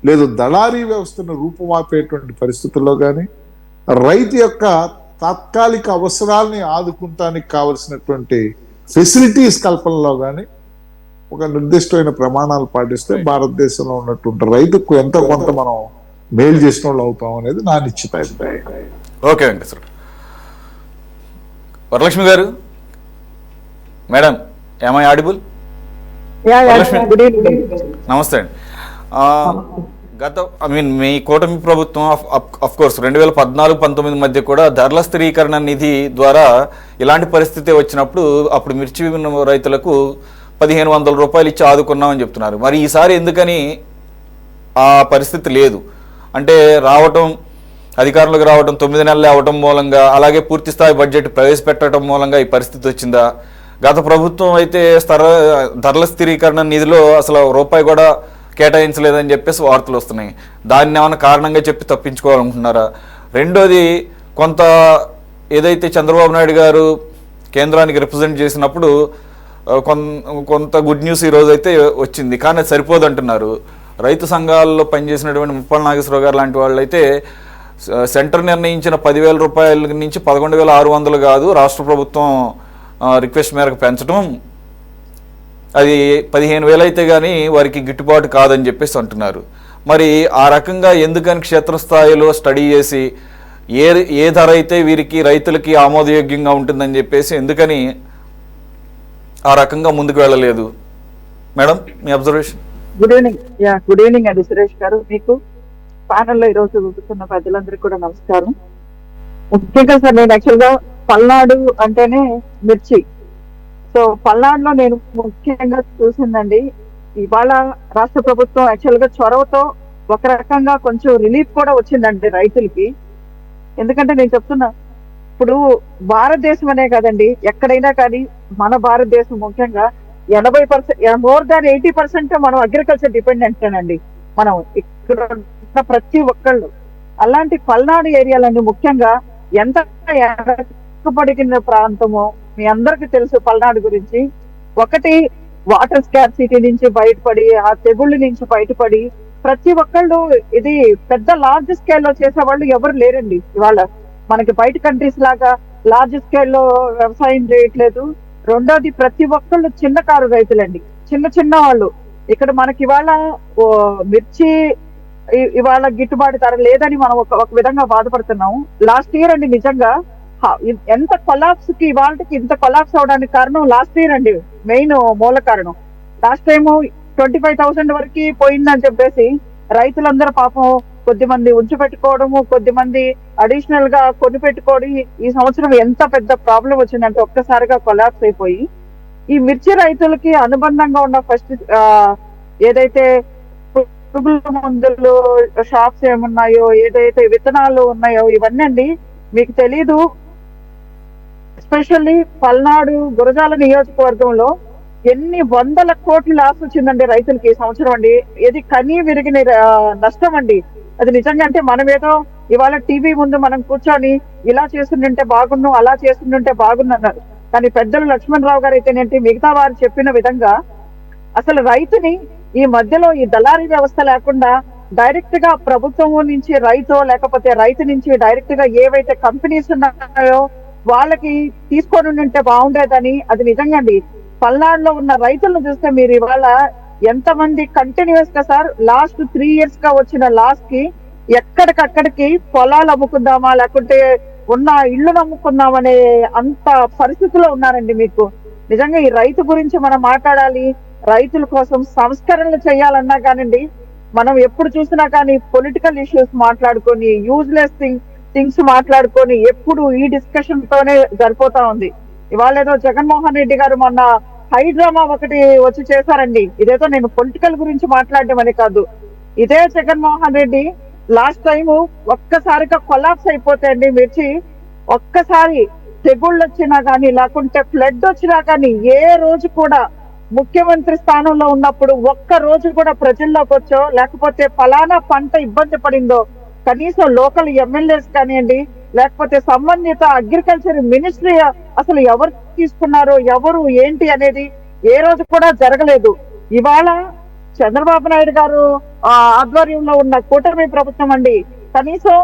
లేదు దళారీ వ్యవస్థను రూపుమాపేటువంటి పరిస్థితుల్లో కానీ రైతు యొక్క తాత్కాలిక అవసరాలని ఆదుకుంటానికి కావలసినటువంటి ఫెసిలిటీస్ కల్పనలో కానీ ఒక నిర్దిష్టమైన ప్రమాణాలు పాటిస్తే భారతదేశంలో ఉన్నటువంటి రైతుకు ఎంతో కొంత మనం మేలు చేసిన వాళ్ళు అవుతాం అనేది నా నిశ్చిత అభిప్రాయం. ఓకే వెంకటేశ్వర. వరలక్ష్మి గారు, మేడం, am I audible? నమస్తే అండి. మీ కూటమి ప్రభుత్వం అఫ్ కోర్స్ 2014-19 మధ్య కూడా ధరల స్థిరీకరణ నిధి ద్వారా ఇలాంటి పరిస్థితి వచ్చినప్పుడు అప్పుడు మిర్చి రైతులకు 1500 రూపాయలు ఇచ్చి ఆదుకున్నామని చెప్తున్నారు. మరి ఈసారి ఎందుకని ఆ పరిస్థితి లేదు? అంటే అధికారంలోకి రావడం 9 నెలలు అవడం మూలంగా, అలాగే పూర్తి స్థాయి బడ్జెట్ ప్రవేశపెట్టడం మూలంగా ఈ పరిస్థితి వచ్చిందా? గత ప్రభుత్వం అయితే ధరల స్థిరీకరణ నిధిలో అసలు రూపాయి కూడా కేటాయించలేదని చెప్పేసి వార్తలు వస్తున్నాయి. దాన్ని ఏమైనా కారణంగా చెప్పి తప్పించుకోవాలనుకుంటున్నారా? రెండోది, కొంత ఏదైతే చంద్రబాబు నాయుడు గారు కేంద్రానికి రిప్రజెంట్ చేసినప్పుడు కొంత గుడ్ న్యూస్ ఈరోజు అయితే వచ్చింది, కానీ అది సరిపోదు అంటున్నారు. రైతు సంఘాల్లో పనిచేసినటువంటి ముప్పాల నాగేశ్వరరావు గారు లాంటి వాళ్ళు అయితే సెంటర్ నిర్ణయించిన 10,000 రూపాయల నుంచి 11,600 కాదు, రాష్ట్ర ప్రభుత్వం రిక్వెస్ట్ మేరకు పెంచడం, అది 15,000 అయితే కానీ వారికి గిట్టుబాటు కాదని చెప్పేసి అంటున్నారు. మరి ఆ రకంగా ఎందుకని క్షేత్రస్థాయిలో స్టడీ చేసి ఏ ధర అయితే వీరికి రైతులకి ఆమోదయోగ్యంగా ఉంటుందని చెప్పేసి ఎందుకని ఆ రకంగా ముందుకు వెళ్ళలేదు? మేడం, మీ అబ్జర్వేషన్. గుడ్ ఈవినింగ్ అండి సురేష్ గారు. మీకు ప్యానెల్లో ఈరోజు కూర్చున్న పెద్దలందరికీ కూడా నమస్కారం. ముఖ్యంగా సార్, నేను యాక్చువల్గా పల్నాడు అంటేనే మిర్చి. సో పల్నాడులో నేను ముఖ్యంగా చూసిందండి, ఇవాళ రాష్ట్ర ప్రభుత్వం యాక్చువల్గా చొరవతో ఒక రకంగా కొంచెం రిలీఫ్ కూడా వచ్చిందండి రైతులకి. ఎందుకంటే నేను చెప్తున్నా, ఇప్పుడు భారతదేశం అనే కదండి, ఎక్కడైనా కానీ మన భారతదేశం ముఖ్యంగా 80%, మోర్ దాన్ 80% మనం అగ్రికల్చర్ డిపెండెంట్ అండి. మనం ఇక్కడ ఉన్న ప్రతి ఒక్కళ్ళు అలాంటి పల్నాడు ఏరియాలన్నీ ముఖ్యంగా ఎంత వెనుకబడిన ప్రాంతమో మీ అందరికీ తెలుసు. పల్నాడు గురించి ఒకటి, వాటర్ స్కార్సిటీ నుంచి బయటపడి, ఆ తెగుళ్ళ నుంచి బయటపడి ప్రతి ఒక్కళ్ళు ఇది పెద్ద లార్జ్ స్కేల్లో చేసేవాళ్ళు ఎవరు లేరండి. ఇవాళ మనకి బయట కంట్రీస్ లాగా లార్జ్ స్కేల్లో వ్యవసాయం చేయట్లేదు. రెండోది, ప్రతి ఒక్కళ్ళు చిన్నకారు రైతులండి, చిన్న వాళ్ళు. ఇక్కడ మనకి ఇవాళ మిర్చి ఇవాళ గిట్టుబాటు ధర లేదని మనం ఒక విధంగా బాధపడుతున్నాము. లాస్ట్ ఇయర్ అండి, నిజంగా ఎంత కొలాప్స్ కి ఇవాళకి ఇంత కొలాప్స్ అవడానికి కారణం లాస్ట్ ఇయర్ అండి, మెయిన్ మూల కారణం. లాస్ట్ టైం 25,000 వరకు పోయిందని చెప్పేసి రైతులందరూ పాపం కొద్దిమంది ఉంచి పెట్టుకోవడము, కొద్దిమంది అడిషనల్ గా కొని పెట్టుకోవడం. ఈ సంవత్సరం ఎంత పెద్ద ప్రాబ్లం వచ్చిందంటే ఒక్కసారిగా కొలాప్స్ అయిపోయి ఈ మిర్చి రైతులకి అనుబంధంగా ఉన్న ఫస్ట్ ఏదైతే పురుగుల మందులు షాప్స్ ఏమున్నాయో, ఏదైతే విత్తనాలు ఉన్నాయో, ఇవన్నీ అండి మీకు తెలీదు. ఎస్పెషల్లీ పల్నాడు గురజాల నియోజకవర్గంలో ఎన్ని వందల కోట్ల లాస్ వచ్చిందండి రైతులకి ఈ సంవత్సరం అండి. ఇది కనీ విరిగిన నష్టం అండి. అది నిజంగా అంటే మనం ఏదో ఇవాళ టీవీ ముందు మనం కూర్చొని ఇలా చేస్తుంటే బాగున్ను, అలా చేస్తుంటే బాగున్ను అన్నారు. కానీ పెద్దలు లక్ష్మణరావు గారు అయితేనేంటి, మిగతా వారు చెప్పిన విధంగా అసలు రైతుని ఈ మధ్యలో ఈ దళారీ వ్యవస్థ లేకుండా డైరెక్ట్ గా ప్రభుత్వం నుంచి రైతు, లేకపోతే రైతు నుంచి డైరెక్ట్ గా ఏవైతే కంపెనీస్ ఉన్నాయో వాళ్ళకి తీసుకొని ఉంటే బాగుండేదని. అది నిజంగా అండి. పల్నాడులో ఉన్న రైతులను చూస్తే మీరు ఇవాళ ఎంతమంది కంటిన్యూస్ గా సార్ లాస్ట్ 3 years గా వచ్చిన లాస్ కి ఎక్కడికక్కడికి పొలాలు అమ్ముకుందామా, లేకుంటే ఉన్న ఇళ్లు అమ్ముకుందామనే అంత పరిస్థితిలో ఉన్నారండి. మీకు నిజంగా ఈ రైతు గురించి మనం మాట్లాడాలి, రైతుల కోసం సంస్కరణలు చేయాలన్నా కానివ్వండి, మనం ఎప్పుడు చూసినా కానీ పొలిటికల్ ఇష్యూస్ మాట్లాడుకొని, యూజ్లెస్ థింగ్స్ మాట్లాడుకొని ఎప్పుడు ఈ డిస్కషన్ తోనే సరిపోతా ఉంది. ఇవాళ ఏదో జగన్మోహన్ రెడ్డి గారు మొన్న హైడ్రామా ఒకటి వచ్చి చేశారండి. ఇదేదో నేను పొలిటికల్ గురించి మాట్లాడడం అని కాదు. ఇదే జగన్మోహన్ రెడ్డి లాస్ట్ టైం ఒక్కసారిగా కొలాప్స్ అయిపోతే అండి మిర్చి, ఒక్కసారి తెగుళ్ళు వచ్చినా కానీ, లేకుంటే ఫ్లడ్ వచ్చినా కానీ, ఏ రోజు కూడా ముఖ్యమంత్రి స్థానంలో ఉన్నప్పుడు ఒక్క రోజు కూడా ప్రజల్లోకి వచ్చో, లేకపోతే ఫలానా పంట ఇబ్బంది పడిందో కనీసం లోకల్ ఎమ్మెల్యేస్ కానివ్వండి, లేకపోతే సంబంధిత అగ్రికల్చర్ మినిస్ట్రీ అసలు ఎవరు తీసుకున్నారో, ఎవరు ఏంటి అనేది ఏ రోజు కూడా జరగలేదు. ఇవాళ చంద్రబాబు నాయుడు గారు ఆధ్వర్యంలో ఉన్న కూటమి ప్రభుత్వం అండి, కనీసం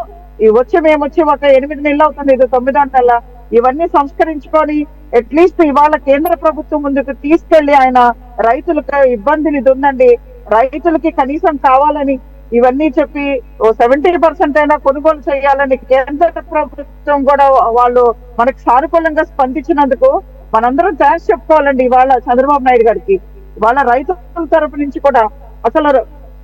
మేమొచ్చి ఒక 8 నెలలు అవుతుంది, ఇది 9వ నెల. ఇవన్నీ సంస్కరించుకొని అట్లీస్ట్ ఇవాళ కేంద్ర ప్రభుత్వం ముందుకు తీసుకెళ్లి ఆయన రైతులకు ఇబ్బందులు ఇది ఉందండి, రైతులకి కనీసం కావాలని ఇవన్నీ చెప్పి 70% అయినా కొనుగోలు చేయాలని కేంద్ర ప్రభుత్వం కూడా వాళ్ళు మనకు సానుకూలంగా స్పందించినందుకు మనందరం థ్యాంక్స్ చెప్పుకోవాలండి. ఇవాళ చంద్రబాబు నాయుడు గారికి, ఇవాళ రైతుల తరపు నుంచి కూడా అసలు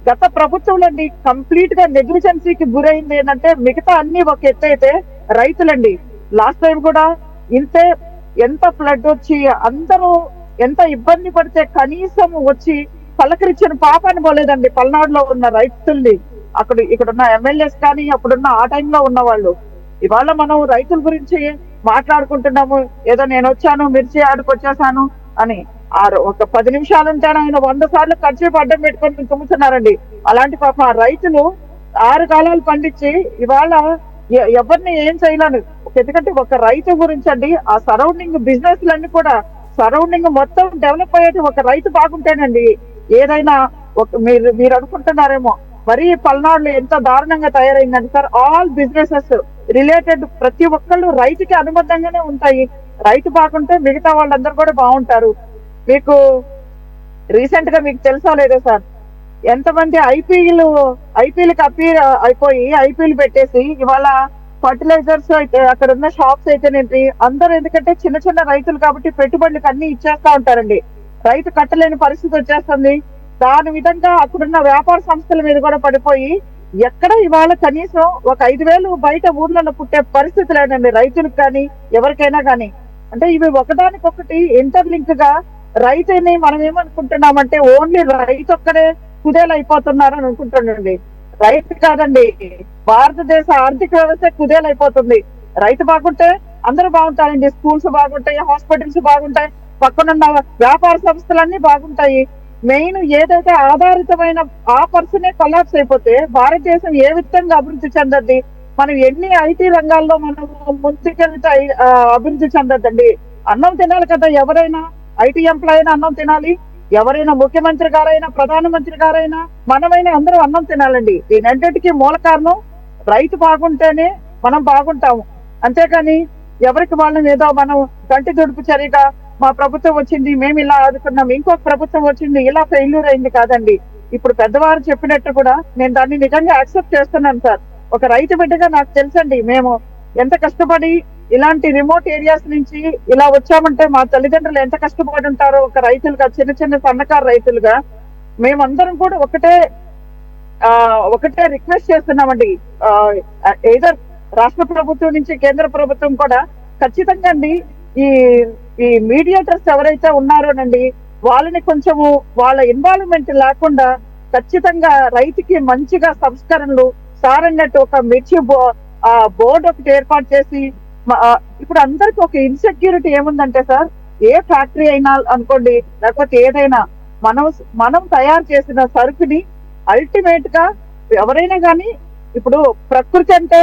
గత ప్రభుత్వంలో కంప్లీట్ గా నెగ్లిజెన్సీకి గురైంది ఏంటంటే, మిగతా అన్ని ఒక ఎత్తు అయితే రైతులండి లాస్ట్ టైం కూడా ఇంతే, ఎంత ఫ్లడ్ వచ్చి అందరూ ఎంత ఇబ్బంది పడితే కనీసం వచ్చి పలకరించిన పాపాన్ని పోలేదండి పల్నాడులో ఉన్న రైతుల్ని. ఇక్కడ ఉన్న ఎమ్మెల్యేస్ కానీ, అప్పుడున్న ఆ టైంలో ఉన్న వాళ్ళు. ఇవాళ మనం రైతుల గురించి మాట్లాడుకుంటున్నాము, ఏదో నేను వచ్చాను మిర్చి ఆడుకొచ్చేసాను అని. ఒక 10 నిమిషాలు ఉంటేనే ఆయన 100 సార్లు ఖర్చు అడ్డం పెట్టుకొని తుమ్ముతున్నారండి. అలాంటి పాప రైతులు 6 కాలాలు పండించి ఇవాళ ఎవరిని ఏం చేయలేను. ఎందుకంటే ఒక రైతు గురించి అండి, ఆ సరౌండింగ్ బిజినెస్లన్నీ కూడా సరౌండింగ్ మొత్తం డెవలప్ అయ్యేది ఒక రైతు బాగుంటేనండి. ఏదైనా మీరు అనుకుంటున్నారేమో మరి పల్నాడులో ఎంత దారుణంగా తయారైందండి సార్. ఆల్ బిజినెసెస్ రిలేటెడ్ ప్రతి ఒక్కళ్ళు రైతుకి అనుబంధంగానే ఉంటాయి. రైతు బాగుంటే మిగతా వాళ్ళందరూ కూడా బాగుంటారు. మీకు రీసెంట్ గా మీకు తెలుసా లేదో సార్, ఎంతమంది ఐపీఎల్కి అపీల్ అయిపోయి ఐపీఎల్ పెట్టేసి ఇవాళ ఫర్టిలైజర్స్ అయితే అక్కడ ఉన్న షాప్స్ అయితేనేంటి అందరూ, ఎందుకంటే చిన్న చిన్న రైతులు కాబట్టి పెట్టుబడులకు అన్ని ఇచ్చేస్తా ఉంటారండి. రైతు కట్టలేని పరిస్థితి వచ్చేస్తుంది. దాని విధంగా అక్కడున్న వ్యాపార సంస్థల మీద కూడా పడిపోయి ఎక్కడ ఇవాళ కనీసం ఒక 5,000 బయట ఊర్లలో పుట్టే పరిస్థితి లేదండి రైతులకు కానీ ఎవరికైనా కానీ. అంటే ఇవి ఒకదానికొకటి ఇంటర్లింక్ గా రైతుని మనం ఏమనుకుంటున్నామంటే ఓన్లీ రైతు ఒక్కడే కుదేలైపోతున్నారు అని అనుకుంటున్నాండి. రైతు కాదండి, భారతదేశ ఆర్థిక వ్యవస్థ కుదేలైపోతుంది. రైతు బాగుంటే అందరూ బాగుంటారండి, స్కూల్స్ బాగుంటాయి, హాస్పిటల్స్ బాగుంటాయి, పక్కనున్న వ్యాపార సంస్థలన్నీ బాగుంటాయి. మెయిన్ ఏదైతే ఆధారితమైన ఆ పర్సనే కొలాప్స్ అయిపోతే భారతదేశం ఏ విధంగా అభివృద్ధి చెందద్ది? మనం ఎన్ని ఐటీ రంగాల్లో మనం ముందుకెళ్తే అభివృద్ధి చెందద్దండి. అన్నం తినాలి కదా, ఎవరైనా ఐటీ ఎంప్లాయ్ అయినా అన్నం తినాలి, ఎవరైనా ముఖ్యమంత్రి గారైనా ప్రధానమంత్రి గారైనా మనమైనా అందరూ అన్నం తినాలండి. దీనంతటికీ మూల కారణం రైతు బాగుంటేనే మనం బాగుంటాము. అంతేకాని ఎవరికి వాళ్ళని ఏదో మనం కంటి తుడుపు చర్యగా మా ప్రభుత్వం వచ్చింది మేము ఇలా ఆదుకున్నాం, ఇంకొక ప్రభుత్వం వచ్చింది ఇలా ఫెయిల్యూర్ అయింది కాదండి. ఇప్పుడు పెద్దవారు చెప్పినట్టు కూడా నేను దాన్ని నిజంగా యాక్సెప్ట్ చేస్తున్నాను సార్. ఒక రైతు బిడ్డగా నాకు తెలుసండి మేము ఎంత కష్టపడి ఇలాంటి రిమోట్ ఏరియాస్ నుంచి ఇలా వచ్చామంటే మా తల్లిదండ్రులు ఎంత కష్టపడి ఉంటారో ఒక రైతులుగా, చిన్న చిన్న సన్నకారు రైతులుగా మేమందరం కూడా ఒకటే రిక్వెస్ట్ చేస్తున్నామండి. ఏదర్ రాష్ట్ర ప్రభుత్వం నుంచి కేంద్ర ప్రభుత్వం కూడా ఖచ్చితంగా అండి ఈ మీడియేటర్స్ ఎవరైతే ఉన్నారోనండి వాళ్ళని కొంచెము వాళ్ళ ఇన్వాల్వ్మెంట్ లేకుండా ఖచ్చితంగా రైతుకి మంచిగా సంస్కరణలు సార్ అన్నట్టు ఒక మిర్చి బోర్డు ఒకటి ఏర్పాటు చేసి, ఇప్పుడు అందరికి ఒక ఇన్సెక్యూరిటీ ఏముందంటే సార్, ఏ ఫ్యాక్టరీ అయినా అనుకోండి, లేకపోతే ఏదైనా మనం మనం తయారు చేసిన సరుకుని అల్టిమేట్ గా ఎవరైనా కానీ, ఇప్పుడు ప్రకృతి అంటే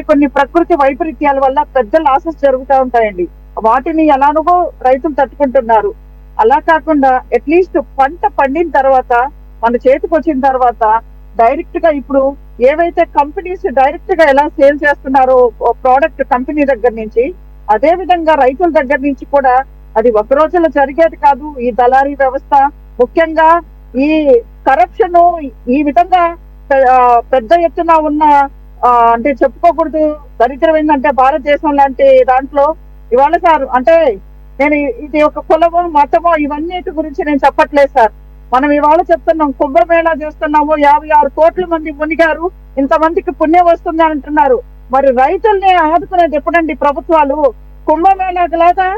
కొన్ని ప్రకృతి వైపరీత్యాల వల్ల పెద్ద లాసెస్ జరుగుతూ ఉంటాయండి. వాటిని ఎలానో రైతులు తట్టుకుంటున్నారు. అలా కాకుండా అట్లీస్ట్ పంట పండిన తర్వాత మన చేతికి వచ్చిన తర్వాత డైరెక్ట్ గా ఇప్పుడు ఏవైతే కంపెనీస్ డైరెక్ట్ గా ఎలా సేల్ చేస్తున్నారో ప్రోడక్ట్ కంపెనీ దగ్గర నుంచి, అదే విధంగా రైతుల దగ్గర నుంచి కూడా అది ఒక రోజులో జరిగేది కాదు. ఈ దళారీ వ్యవస్థ, ముఖ్యంగా ఈ కరప్షన్ ఈ విధంగా పెద్ద ఎత్తున ఉన్న అంటే చెప్పుకోకూడదు దరిద్రం ఏంటంటే భారతదేశం లాంటి దాంట్లో ఇవాళ సార్, అంటే నేను ఇది ఒక కులమో మతమో ఇవన్నిటి గురించి నేను చెప్పట్లేదు సార్. మనం ఇవాళ చెప్తున్నాం, కుంభమేళా చేస్తున్నాము, 56 కోట్ల మంది మునిగారు, ఇంతమందికి పుణ్యం వస్తుంది అంటున్నారు. మరి రైతుల్ని ఆదుకునేది ఎప్పుడండి ప్రభుత్వాలు? కుంభమేళా లాగా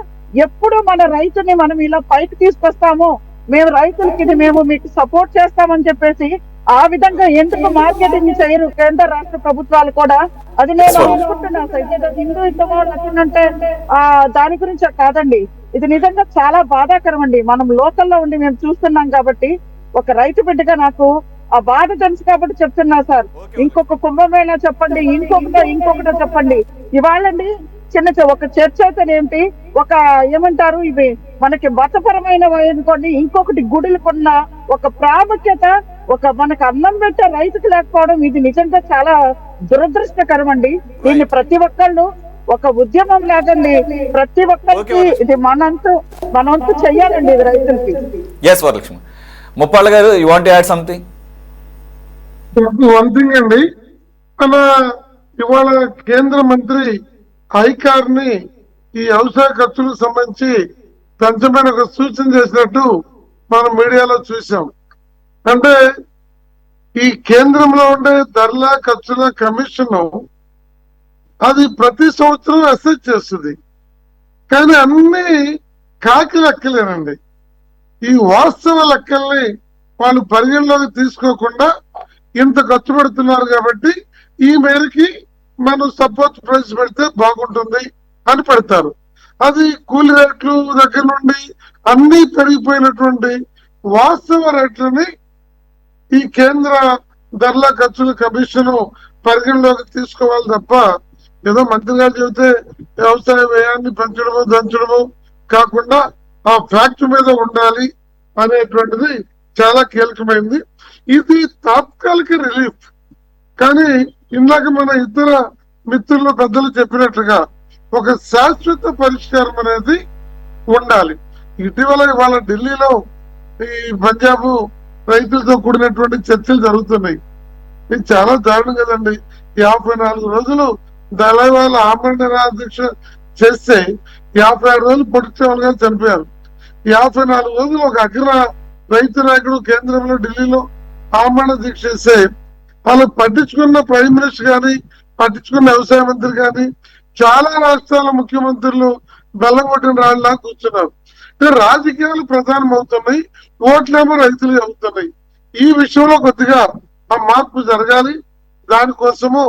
ఎప్పుడు మన రైతుని మనం ఇలా పైకి తీసుకొస్తాము, మేము రైతులకి ఇది మేము మీకు సపోర్ట్ చేస్తామని చెప్పేసి ఆ విధంగా ఎందుకు మార్కెటింగ్ చేయరు కేంద్ర రాష్ట్ర ప్రభుత్వాలు కూడా? అది నేను అనుకుంటున్నాను సార్. హిందూయిజమో అంటే దాని గురించి కాదండి, ఇది నిజంగా చాలా బాధాకరం అండి. మనం లోకల్లో ఉండి మేము చూస్తున్నాం కాబట్టి, ఒక రైతు బిడ్డగా నాకు ఆ బాధ తెలుసు కాబట్టి చెప్తున్నా సార్. ఇంకొక కుంభమేళా చెప్పండి, ఇంకొకటో చెప్పండి. ఇవాళండి చిన్న ఒక చర్చ అయితేనేంటి, ఒక ఏమంటారు ఇవి మనకి మతపరమైనవి అనుకోండి, ఇంకొకటి గుడులకున్న ఒక ప్రాముఖ్యత, ఒక మనకు అన్నం పెట్టే రైతుకు లేకపోవడం, ఇది నిజంగా చాలా దురదృష్టకరం అండి. దీన్ని ప్రతి ఒక్కళ్ళు ఒక ఉద్యమం లాగండి, ప్రతి ఒక్కరికి ఇది మనంతు చెయ్యాలండి ఇది రైతులకి. ఎస్ వరలక్ష్మి. ముప్పాళ్ళ గారు, you want to add something? One thing అండి, మన ఇవాళ కేంద్ర మంత్రి ఐకార్ ని ఈ వ్యవసాయ ఖర్చులకు సంబంధించి పెంచమని ఒక సూచన చేసినట్టు మనం మీడియాలో చూసాం. అంటే ఈ కేంద్రంలో ఉండే ధరల ఖర్చుల కమిషన్ అది ప్రతి సంవత్సరం అసెస్ చేస్తుంది. కానీ అన్ని కాకి లెక్కలేనండి. ఈ వాస్తవ లెక్కల్ని వాళ్ళు పరిగణలోకి తీసుకోకుండా ఇంత ఖర్చు పెడుతున్నారు కాబట్టి ఈ మేరకి మనం సపోర్ట్ ప్రైస్ పెడితే బాగుంటుంది అని పెడతారు. అది కూలి రేట్లు దగ్గర నుండి అన్ని పెరిగిపోయినటువంటి వాస్తవ రేట్లని ఈ కేంద్ర ధరల ఖర్చుల కమిషన్ పరిగణలోకి తీసుకోవాలి తప్ప, ఏదో మంత్రి గారు చెబితే వ్యవసాయ వ్యయాన్ని పెంచడము దంచడము కాకుండా ఆ ఫ్యాక్ట్ మీద ఉండాలి అనేటువంటిది చాలా కీలకమైంది. ఇది తాత్కాలిక రిలీఫ్. కానీ ఇందాక మన ఇతర మిత్రులు పెద్దలు చెప్పినట్లుగా ఒక శాశ్వత పరిష్కారం అనేది ఉండాలి. ఇటీవల ఇవాళ ఢిల్లీలో ఈ పంజాబ్ రైతులతో కూడినటువంటి చర్చలు జరుగుతున్నాయి. ఇది చాలా దారుణం కదండి. 54 రోజులు దళాల ఆమరణ నిరాదీక్ష చేస్తే 57 రోజులు పొడిచేవాళ్ళుగా చనిపోయారు. 54 రోజులు ఒక అగ్ర రైతు నాయకుడు కేంద్రంలో ఢిల్లీలో ఆమరణ దీక్ష చేస్తే వాళ్ళు పట్టించుకున్న ప్రైమ్ మినిస్టర్ కానీ, పట్టించుకున్న వ్యవసాయ మంత్రి కానీ, చాలా రాష్ట్రాల ముఖ్యమంత్రులు బెల్లం కొట్టిన రాళ్ళలా కూర్చున్నారు. రాజకీయాలు ప్రధానం అవుతున్నాయి, ఓట్లేమో రైతులు అవుతున్నాయి. ఈ విషయంలో కొద్దిగా ఆ మార్పు జరగాలి. దానికోసము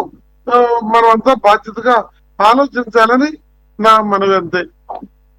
మనం అంతా బాధ్యతగా ఆలోచించాలని నా మనవి అంతే.